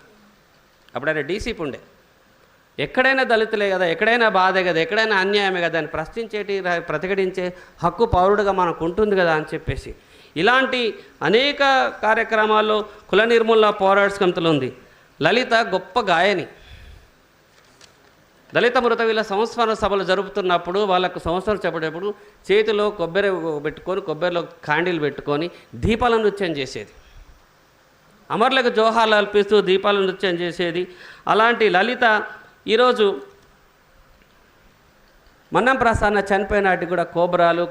అప్పుడైనా డీసీపీ ఉండే. ఎక్కడైనా దళితులే కదా, ఎక్కడైనా బాధే కదా, ఎక్కడైనా అన్యాయమే కదా అని ప్రతిఘటించే హక్కు పౌరుడుగా మనకు ఉంటుంది కదా అని చెప్పేసి ఇలాంటి అనేక కార్యక్రమాల్లో కుల నిర్మూలన పోరాట సమితిలో ఉంది. లలిత గొప్ప గాయని. దళిత మృతవీల సంస్మరణ సభలు జరుపుతున్నప్పుడు వాళ్ళకు సంవత్సరం చెప్పేటప్పుడు చేతిలో కొబ్బరి పెట్టుకొని కొబ్బరిలో కాండీలు పెట్టుకొని దీపాల నృత్యం చేసేది. అమరులకు జోహార్లు అర్పిస్తూ దీపాల నృత్యం చేసేది. అలాంటి లలిత ఈరోజు మన్నం ప్రసన్న చనిపోయినాటికి కూడా కోబ్రాలు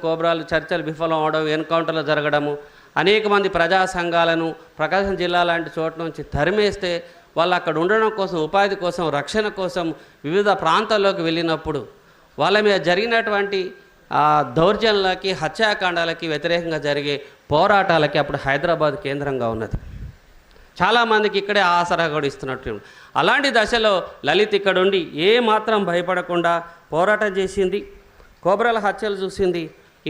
చర్చలు విఫలం అవడం, ఎన్కౌంటర్లు జరగడము, అనేక మంది ప్రజా సంఘాలను ప్రకాశం జిల్లా లాంటి చోట నుంచి తరిమేస్తే వాళ్ళు అక్కడ ఉండడం కోసం, ఉపాధి కోసం, రక్షణ కోసం వివిధ ప్రాంతాల్లోకి వెళ్ళినప్పుడు వాళ్ళ మీద జరిగినటువంటి దౌర్జన్యాలకి, హత్యాకాండాలకి వ్యతిరేకంగా జరిగే పోరాటాలకి అప్పుడు హైదరాబాద్ కేంద్రంగా ఉన్నది. చాలామందికి ఇక్కడే ఆసరా కూడా ఇస్తున్నట్టు. అలాంటి దశలో లలిత్ ఇక్కడుండి ఏ మాత్రం భయపడకుండా పోరాటం చేసింది. కోబ్రాల హత్యలు చూసింది.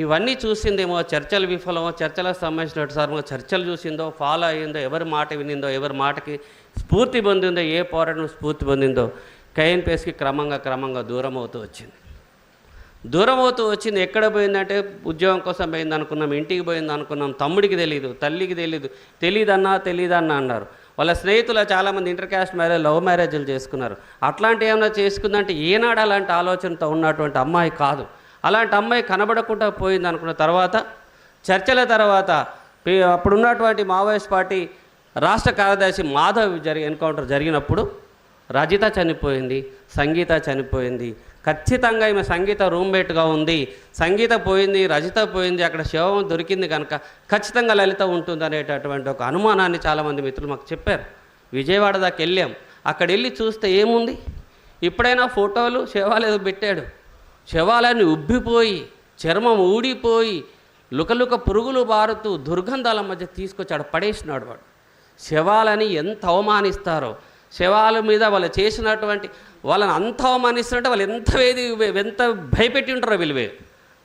ఇవన్నీ చూసిందేమో, చర్చలు విఫలమో, చర్చలకు సంబంధించినట్టు సార్ చర్చలు చూసిందో, ఫాలో అయ్యిందో, ఎవరి మాట వినిందో, ఎవరి మాటకి స్ఫూర్తి పొందిందో, ఏ పోరాటం స్ఫూర్తి పొందిందో KNPSకి క్రమంగా దూరం అవుతూ వచ్చింది. ఎక్కడ పోయిందంటే ఉద్యోగం కోసం పోయింది అనుకున్నాం, ఇంటికి పోయింది అనుకున్నాం, తమ్ముడికి తెలియదు, తల్లికి తెలియదన్నా అన్నారు. వాళ్ళ స్నేహితులు చాలామంది ఇంటర్ క్యాస్ట్ మ్యారేజ్, లవ్ మ్యారేజ్లు చేసుకున్నారు. అట్లాంటి ఏమైనా చేసుకుందంటే ఏనాడు అలాంటి ఆలోచనతో ఉన్నటువంటి అమ్మాయి కాదు. అలాంటి అమ్మాయి కనబడకుండా పోయింది అనుకున్న తర్వాత చర్చల తర్వాత అప్పుడున్నటువంటి మావోయిస్ట్ పార్టీ రాష్ట్ర కార్యదర్శి మాధవ్ ఎన్కౌంటర్ జరిగినప్పుడు రజిత చనిపోయింది, సంగీత చనిపోయింది. ఖచ్చితంగా ఈమె సంగీత రూమ్మేట్గా ఉంది. సంగీత పోయింది, రజిత పోయింది, అక్కడ శవం దొరికింది కనుక ఖచ్చితంగా లలిత ఉంటుంది అనేటటువంటి ఒక అనుమానాన్ని చాలామంది మిత్రులు మాకు చెప్పారు. విజయవాడ దాకా వెళ్ళాం. అక్కడ వెళ్ళి చూస్తే ఏముంది, ఇప్పుడైనా ఫోటోలు శవాలు ఏదో పెట్టాడు. శవాలన్నీ ఉబ్బిపోయి, చర్మం ఊడిపోయి, లుకలుక పురుగులు బారుతూ దుర్గంధాల మధ్య తీసుకొచ్చాడు, పడేసినాడు వాడు. శవాలని ఎంత అవమానిస్తారో, శవాల మీద వాళ్ళు చేసినటువంటి వాళ్ళని అంత అవమానిస్తున్నట్టు వాళ్ళు ఎంత భయపెట్టి ఉంటారో వీళ్ళు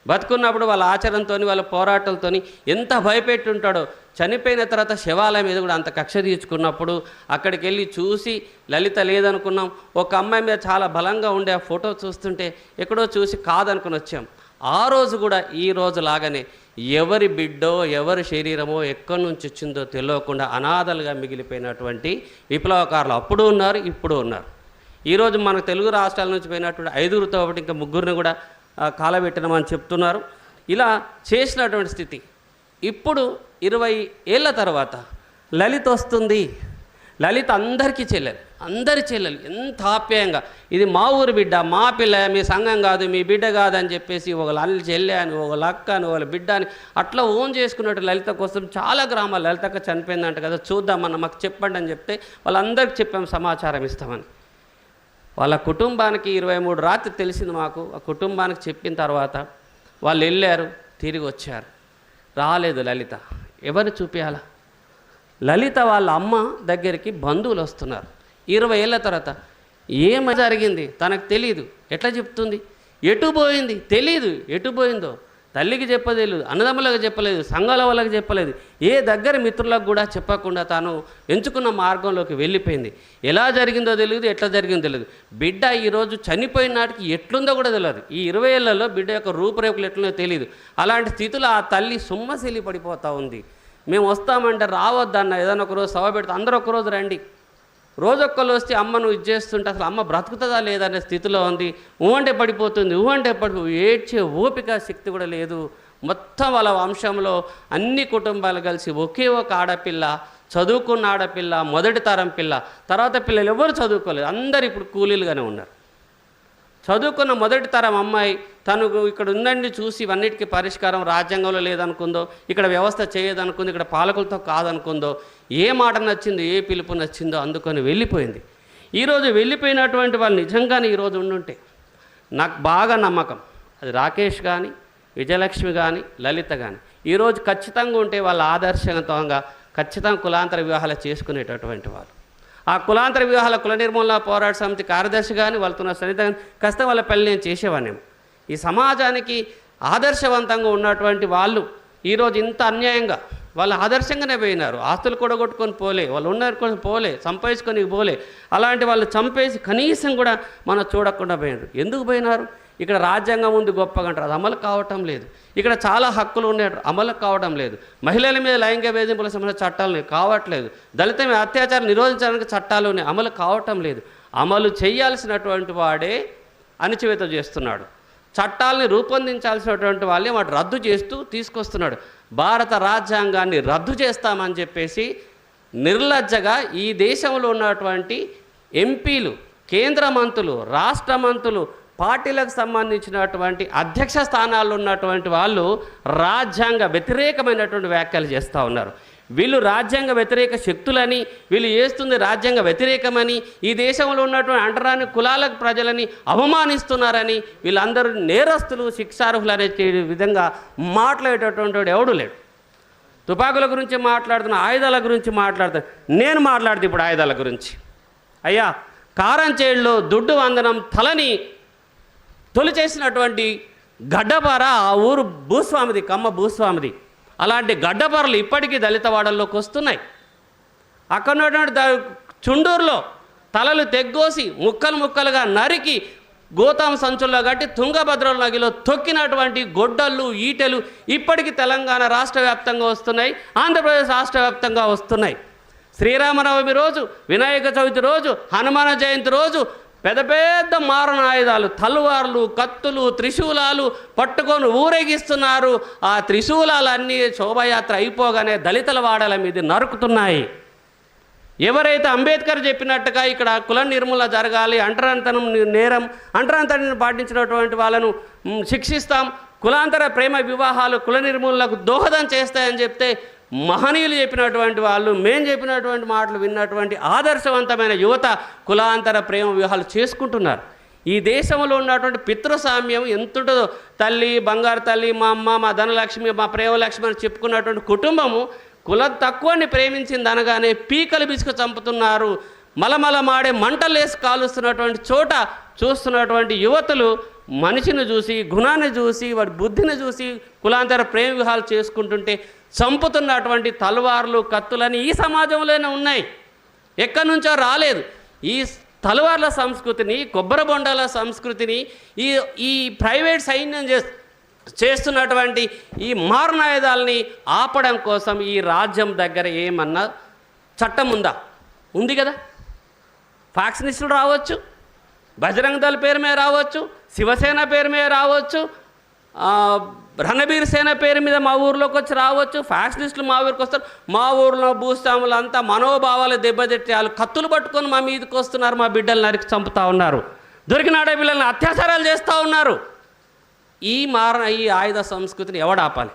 బతుకున్నప్పుడు వాళ్ళ ఆచరణతో, వాళ్ళ పోరాటాలతో ఎంత భయపెట్టి ఉంటాడో, చనిపోయిన తర్వాత శవాల మీద కూడా అంత కక్ష తీర్చుకున్నప్పుడు అక్కడికి వెళ్ళి చూసి లలిత లేదనుకున్నాం. ఒక అమ్మాయి మీద చాలా బలంగా ఉండే ఆ ఫోటో చూస్తుంటే ఎక్కడో చూసి కాదనుకుని వచ్చాం. ఆ రోజు కూడా ఈ రోజు లాగానే ఎవరి బిడ్డో, ఎవరి శరీరమో ఎక్కడి నుంచి వచ్చిందో తెలియకుండా అనాథలుగా మిగిలిపోయినటువంటి విప్లవకారులు అప్పుడు ఉన్నారు, ఇప్పుడు ఉన్నారు. ఈరోజు మన తెలుగు రాష్ట్రాల నుంచి పోయినటువంటి 5గురితో ఒకటి ఇంకా 3గురిని కూడా కాలబెట్టినామని చెప్తున్నారు. ఇలా చేసినటువంటి స్థితి. ఇప్పుడు 20 ఏళ్ళ తర్వాత లలిత వస్తుంది. లలిత అందరికీ చెల్లెలు ఎంత ఆప్యాయంగా, ఇది మా ఊరు బిడ్డ, మా పిల్ల, మీ సంఘం కాదు, మీ బిడ్డ కాదని చెప్పేసి ఒకళ్ళు అల్లి చెల్లె అని, ఒకళ్ళు అక్క అని, ఒకళ్ళ బిడ్డ అని అట్లా ఓన్ చేసుకున్నట్టు లలిత కోసం చాలా గ్రామాలు లలితక్క చనిపోయిందంట కదా చూద్దామన్న, మాకు చెప్పండి అని చెప్తే వాళ్ళందరికీ చెప్పాము, సమాచారం ఇస్తామని. వాళ్ళ కుటుంబానికి 23 రాత్రి తెలిసింది మాకు. ఆ కుటుంబానికి చెప్పిన తర్వాత వాళ్ళు వెళ్ళారు, తిరిగి వచ్చారు. రాలేదు లలిత. ఎవరు చూపించాలా? లలిత వాళ్ళ అమ్మ దగ్గరికి బంధువులు వస్తున్నారు 20 ఏళ్ళ తర్వాత. ఏమి జరిగింది తనకు తెలియదు. ఎట్లా చెప్తుంది? ఎటు పోయింది తెలియదు. ఎటు పోయిందో తల్లికి చెప్పలేదు, అన్నదమ్ములకు చెప్పలేదు, సంఘాల వాళ్ళకి చెప్పలేదు, ఏ దగ్గర మిత్రులకు కూడా చెప్పకుండా తాను ఎంచుకున్న మార్గంలోకి వెళ్ళిపోయింది. ఎలా జరిగిందో తెలియదు, ఎట్లా జరిగిందో తెలియదు. బిడ్డ ఈరోజు చనిపోయిన నాటికి ఎట్లుందో కూడా తెలియదు. ఈ 20 ఏళ్లలో బిడ్డ యొక్క రూపురేఖలు ఎట్లుందో తెలియదు. అలాంటి స్థితిలో ఆ తల్లి సొమ్మసిల్లి పడిపోతూ ఉంది. మేము వస్తామంటే రావద్దన్న, ఏదైనా ఒకరోజు సభ పెడితే అందరూ ఒకరోజు రండి, రోజొక్కరు వస్తే అమ్మను ఇది చేస్తుంటే అసలు అమ్మ బ్రతుకుతుందా లేదనే స్థితిలో ఉంది. ఊహంటే పడిపోతుంది, ఊహంటే ఏడ్చే ఓపిక శక్తి కూడా లేదు. మొత్తం వాళ్ళ వంశంలో అన్ని కుటుంబాలు కలిసి ఒకే ఒక ఆడపిల్ల, చదువుకున్న ఆడపిల్ల, మొదటి తరం పిల్ల. తర్వాత పిల్లలు ఎవరు చదువుకోలేదు, అందరు ఇప్పుడు కూలీలుగానే ఉన్నారు. చదువుకున్న మొదటి తరం అమ్మాయి తను ఇక్కడ ఉందండి చూసి ఇవన్నిటికీ పరిష్కారం రాజ్యాంగంలో లేదనుకుందో, ఇక్కడ వ్యవస్థ చేయదనుకుందో, ఇక్కడ పాలకులతో కాదనుకుందో, ఏ మాట నచ్చిందో, ఏ పిలుపు నచ్చిందో అందుకొని వెళ్ళిపోయింది. ఈరోజు వెళ్ళిపోయినటువంటి వాళ్ళు నిజంగానే ఈరోజు ఉండుంటే నాకు బాగా నమ్మకం, అది రాకేష్ కానీ, విజయలక్ష్మి కానీ, లలిత కానీ ఈరోజు ఖచ్చితంగా ఉంటే వాళ్ళ ఆదర్శవంతంగా ఖచ్చితంగా కులాంతర వివాహాలు చేసుకునేటటువంటి వాళ్ళు. ఆ కులాంతర వివాహాల కుల నిర్మూలన పోరాట సమితి కార్యదర్శి కానీ వాళ్ళతో సన్నిహిత కాస్త వాళ్ళ పెళ్ళి నేను చేసేవాడినేమో. ఈ సమాజానికి ఆదర్శవంతంగా ఉన్నటువంటి వాళ్ళు ఈరోజు ఇంత అన్యాయంగా వాళ్ళు ఆదర్శంగానే పోయినారు. ఆస్తులు కూడగొట్టుకొని పోలే, వాళ్ళు ఉన్నారు పోలే, సంపాదించుకొని పోలే. అలాంటి వాళ్ళు చంపేసి కనీసం కూడా మనం చూడకుండా పోయినారు. ఎందుకు పోయినారు? ఇక్కడ రాజ్యాంగం ఉంది గొప్పగా అంటారు, అది అమలు కావటం లేదు. ఇక్కడ చాలా హక్కులు ఉన్నాయి, అమలు కావడం లేదు. మహిళల మీద లైంగిక వేధింపుల సంబంధించిన చట్టాలు కావట్లేదు. దళిత మీద అత్యాచారం నిరోధించడానికి చట్టాలు ఉన్నాయి, అమలు కావటం లేదు. అమలు చేయాల్సినటువంటి వాడే అణచివేత చేస్తున్నాడు. చట్టాలని రూపొందించాల్సినటువంటి వాళ్ళే వాటి రద్దు చేస్తూ తీసుకొస్తున్నాడు. భారత రాజ్యాంగాన్ని రద్దు చేస్తామని చెప్పేసి నిర్లజ్జగా ఈ దేశంలో ఉన్నటువంటి ఎంపీలు, కేంద్ర మంత్రులు, రాష్ట్ర మంత్రులు, పార్టీలకు సంబంధించినటువంటి అధ్యక్ష స్థానాల్లో ఉన్నటువంటి వాళ్ళు రాజ్యాంగ వ్యతిరేకమైనటువంటి వ్యాఖ్యలు చేస్తూ ఉన్నారు. వీళ్ళు రాజ్యాంగ వ్యతిరేక శక్తులని, వీళ్ళు చేస్తుంది రాజ్యాంగ వ్యతిరేకమని, ఈ దేశంలో ఉన్నటువంటి అంటరాని కులాల ప్రజలని అవమానిస్తున్నారని, వీళ్ళందరూ నేరస్తులు, శిక్షార్హులు అనే విధంగా మాట్లాడేటటువంటి ఎవడు లేడు. తుపాకుల గురించి మాట్లాడుతున్న, ఆయుధాల గురించి మాట్లాడుతున్నా. నేను మాట్లాడితే ఇప్పుడు ఆయుధాల గురించి. అయ్యా, కారంచేడులో దుడ్డు వందనం తలని తొలి చేసినటువంటి గడ్డపార ఆ ఊరు భూస్వామిది, కమ్మ భూస్వామిది. అలాంటి గడ్డపారలు ఇప్పటికీ దళిత వాడల్లోకి వస్తున్నాయి. అక్కడ ఉన్నటువంటి చుండూరులో తలలు తెగ్గోసి ముక్కలు ముక్కలుగా నరికి గోతాం సంచుల్లో కట్టి తుంగభద్ర నదిలో తొక్కినటువంటి గొడ్డళ్ళు, ఈటెలు ఇప్పటికీ తెలంగాణ రాష్ట్ర వ్యాప్తంగా వస్తున్నాయి, ఆంధ్రప్రదేశ్ రాష్ట్ర వ్యాప్తంగా వస్తున్నాయి. శ్రీరామనవమి రోజు, వినాయక చవితి రోజు, హనుమాన జయంతి రోజు పెద్ద పెద్ద మారణాయుధాలు, తలువార్లు, కత్తులు, త్రిశూలాలు పట్టుకొని ఊరేగిస్తున్నారు. ఆ త్రిశూలాలన్నీ శోభయాత్ర అయిపోగానే దళితుల వాడల మీద నరుకుతున్నాయి. ఎవరైతే అంబేద్కర్ చెప్పినట్టుగా ఇక్కడ కుల నిర్మూలన జరగాలి, అంటరాంతనం నేరం, అంటరాంతరాన్ని పాటించినటువంటి వాళ్ళను శిక్షిస్తాం, కులాంతర ప్రేమ వివాహాలు కుల నిర్మూలనకు దోహదం చేస్తాయని చెప్తే మహనీయులు చెప్పినటువంటి వాళ్ళు, మేము చెప్పినటువంటి మాటలు విన్నటువంటి ఆదర్శవంతమైన యువత కులాంతర ప్రేమ వివాహాలు చేసుకుంటున్నారు. ఈ దేశంలో ఉన్నటువంటి పితృస్వామ్యం ఎంతుంటుందో, తల్లి, బంగారు తల్లి, మా అమ్మ, మా ధనలక్ష్మి, మా ప్రేమలక్ష్మి అని చెప్పుకున్నటువంటి కుటుంబము కులం తక్కువని ప్రేమించింది అనగానే పీకలు బిసుకు చంపుతున్నారు. మలమలమాడే మంటలేసి కాలుస్తున్నటువంటి చోట చూస్తున్నటువంటి యువతులు మనిషిని చూసి, గుణాన్ని చూసి, వాడి బుద్ధిని చూసి కులాంతర ప్రేమ వివాహాలు చేసుకుంటుంటే చంపుతున్నటువంటి తలవార్లు, కత్తులని ఈ సమాజంలోనే ఉన్నాయి, ఎక్కడి నుంచో రాలేదు. ఈ తలవార్ల సంస్కృతిని, కొబ్బరి బొండాల సంస్కృతిని ఈ ప్రైవేట్ సైన్యం చేస్తున్నటువంటి ఈ మారణాయుధాలని ఆపడం కోసం ఈ రాజ్యం దగ్గర ఏమన్నా చట్టం ఉందా? ఉంది కదా. ఫ్యాక్షనిస్టులు రావచ్చు, బజరంగ దళ పేరు మీద రావచ్చు, శివసేన పేరు మీద రావచ్చు, రణబీర్ సేన పేరు మీద మా ఊర్లోకి వచ్చి రావచ్చు. ఫ్యాక్షనిస్టులు మా ఊరికి వస్తారు. మా ఊర్లో భూస్వాములు అంతా మనోభావాలు దెబ్బతిట్టి వాళ్ళు కత్తులు పట్టుకొని మా మీదకి వస్తున్నారు, మా బిడ్డలు నరికి చంపుతూ ఉన్నారు, దొరికిన ఆడపిల్లల్ని అత్యాచారాలు చేస్తూ ఉన్నారు. ఈ ఆయుధ సంస్కృతిని ఎవడు ఆపాలి?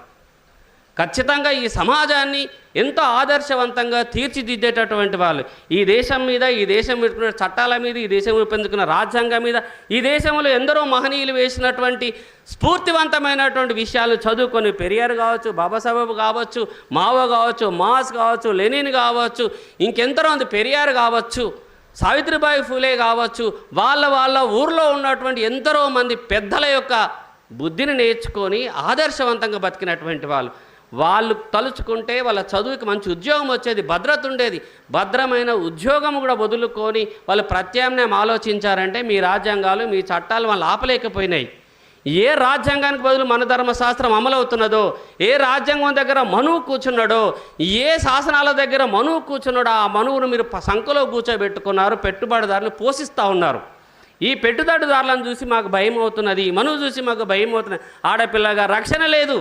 ఖచ్చితంగా ఈ సమాజాన్ని ఎంతో ఆదర్శవంతంగా తీర్చిదిద్దేటటువంటి వాళ్ళు. ఈ దేశం మీద, ఈ దేశం పెట్టుకున్న చట్టాల మీద, ఈ దేశం రూపొందుకున్న రాజ్యాంగం మీద, ఈ దేశంలో ఎందరో మహనీయులు వేసినటువంటి స్ఫూర్తివంతమైనటువంటి విషయాలు చదువుకొని పెరియార్ కావచ్చు, బాబాసాహెబ్ కావచ్చు, మావో కావచ్చు, మాస్ కావచ్చు, లెనిన్ కావచ్చు, ఇంకెంతరో మంది పెరియార్ కావచ్చు, సావిత్రిబాయి ఫూలే కావచ్చు, వాళ్ళ ఊర్లో ఉన్నటువంటి ఎందరో మంది పెద్దల యొక్క బుద్ధిని నేర్చుకొని ఆదర్శవంతంగా బతికినటువంటి వాళ్ళు తలుచుకుంటే వాళ్ళ చదువుకి మంచి ఉద్యోగం వచ్చేది, భద్రత ఉండేది. భద్రమైన ఉద్యోగం కూడా వదులుకొని వాళ్ళు ప్రత్యామ్నాయం ఆలోచించారంటే మీ రాజ్యాంగాలు, మీ చట్టాలు వాళ్ళు ఆపలేకపోయినాయి. ఏ రాజ్యాంగానికి బదులు మన ధర్మశాస్త్రం అమలవుతున్నదో, ఏ రాజ్యాంగం దగ్గర మనువు కూర్చున్నాడో, ఏ శాసనాల దగ్గర మనువు కూర్చున్నాడో ఆ మనువును మీరు సంఖలో కూర్చోబెట్టుకున్నారు, పెట్టుబడిదారులు పోషిస్తూ ఉన్నారు. ఈ పెట్టుబడిదారులను చూసి మాకు భయం అవుతున్నది, మనువు చూసి మాకు భయం అవుతున్నది. ఆడపిల్లగా రక్షణ లేదు,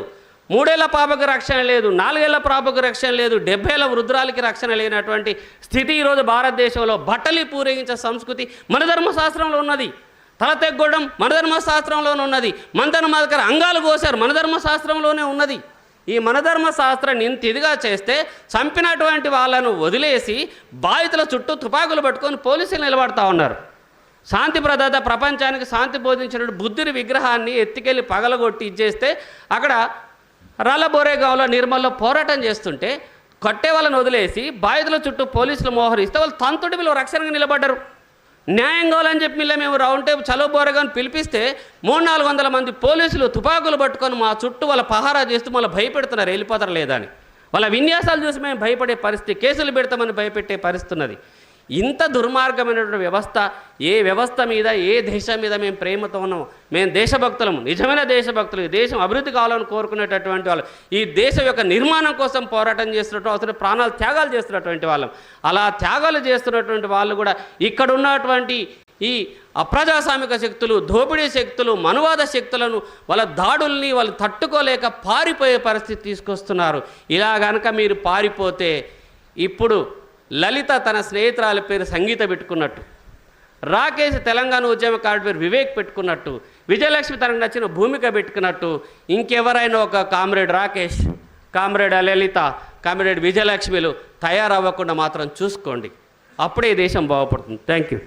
3 ఏళ్ల పాపకు రక్షణ లేదు, 4 ఏళ్ల పాపకు రక్షణ లేదు, 70 ఏళ్ల వృద్ధురాలకి రక్షణ లేనటువంటి స్థితి ఈరోజు భారతదేశంలో. బట్టలు పూరేగించే సంస్కృతి మన ధర్మశాస్త్రంలో ఉన్నది. తల తెగ్గొడం మన ధర్మశాస్త్రంలోనే ఉన్నది. మంతన అంగాలు కోసారు మన ధర్మశాస్త్రంలోనే ఉన్నది. ఈ మన ధర్మశాస్త్రాన్ని ఇంత ఇదిగా చేస్తే చంపినటువంటి వాళ్ళను వదిలేసి బాధితుల చుట్టూ తుపాకులు పట్టుకొని పోలీసులు నిలబడతా ఉన్నారు. శాంతి ప్రదాత, ప్రపంచానికి శాంతి బోధించిన బుద్ధుని విగ్రహాన్ని ఎత్తికెళ్ళి పగలగొట్టి ఇచ్చేస్తే అక్కడ రాళ్ళబోరేగాంలో నిర్మల్లో పోరాటం చేస్తుంటే కట్టే వాళ్ళని వదిలేసి బాధితుల చుట్టూ పోలీసులు మోహరిస్తే వాళ్ళు తంతుడి వీళ్ళు రక్షణగా నిలబడ్డారు. న్యాయం కావాలని చెప్పి వీళ్ళ మేము రౌండ్ టేబుల్ చలో బోరేగాని పిలిపిస్తే 300-400 మంది పోలీసులు తుపాకులు పట్టుకొని మా చుట్టూ వాళ్ళ పహారా చేస్తూ మళ్ళీ భయపెడుతున్నారు, వెళ్ళిపోతారు లేదా అని. వాళ్ళ విన్యాసాలు చూసి మేము భయపడే పరిస్థితి, కేసులు పెడతామని భయపెట్టే పరిస్థితి ఉన్నది. ఇంత దుర్మార్గమైనటువంటి వ్యవస్థ, ఏ వ్యవస్థ మీద, ఏ దేశం మీద మేము ప్రేమతో ఉన్నాము. మేము దేశభక్తులము, నిజమైన దేశభక్తులు. ఈ దేశం అభివృద్ధి కావాలని కోరుకునేటటువంటి వాళ్ళు, ఈ దేశం యొక్క నిర్మాణం కోసం పోరాటం చేస్తున్నట్టు, అవసరం ప్రాణాలు త్యాగాలు చేస్తున్నటువంటి వాళ్ళం. అలా త్యాగాలు చేస్తున్నటువంటి వాళ్ళు కూడా ఇక్కడ ఉన్నటువంటి ఈ అప్రజాస్వామిక శక్తులు, దోపిడీ శక్తులు, మనువాద శక్తులను వాళ్ళ దాడుల్ని వాళ్ళు తట్టుకోలేక పారిపోయే పరిస్థితి తీసుకొస్తున్నారు. ఇలా కనుక మీరు పారిపోతే ఇప్పుడు లలిత తన స్నేహితురాలి పేరు సంగీత పెట్టుకున్నట్టు, రాకేష్ తెలంగాణ ఉద్యమకారుడి పేరు వివేక్ పెట్టుకున్నట్టు, విజయలక్ష్మి తనకు నచ్చిన భూమిక పెట్టుకున్నట్టు, ఇంకెవరైనా ఒక కామ్రేడ్ రాకేష్, కామ్రేడ్ లలిత, కామ్రేడ్ విజయలక్ష్మిలు తయారవ్వకుండా మాత్రం చూసుకోండి. అప్పుడే దేశం బాగుపడుతుంది. Thank you.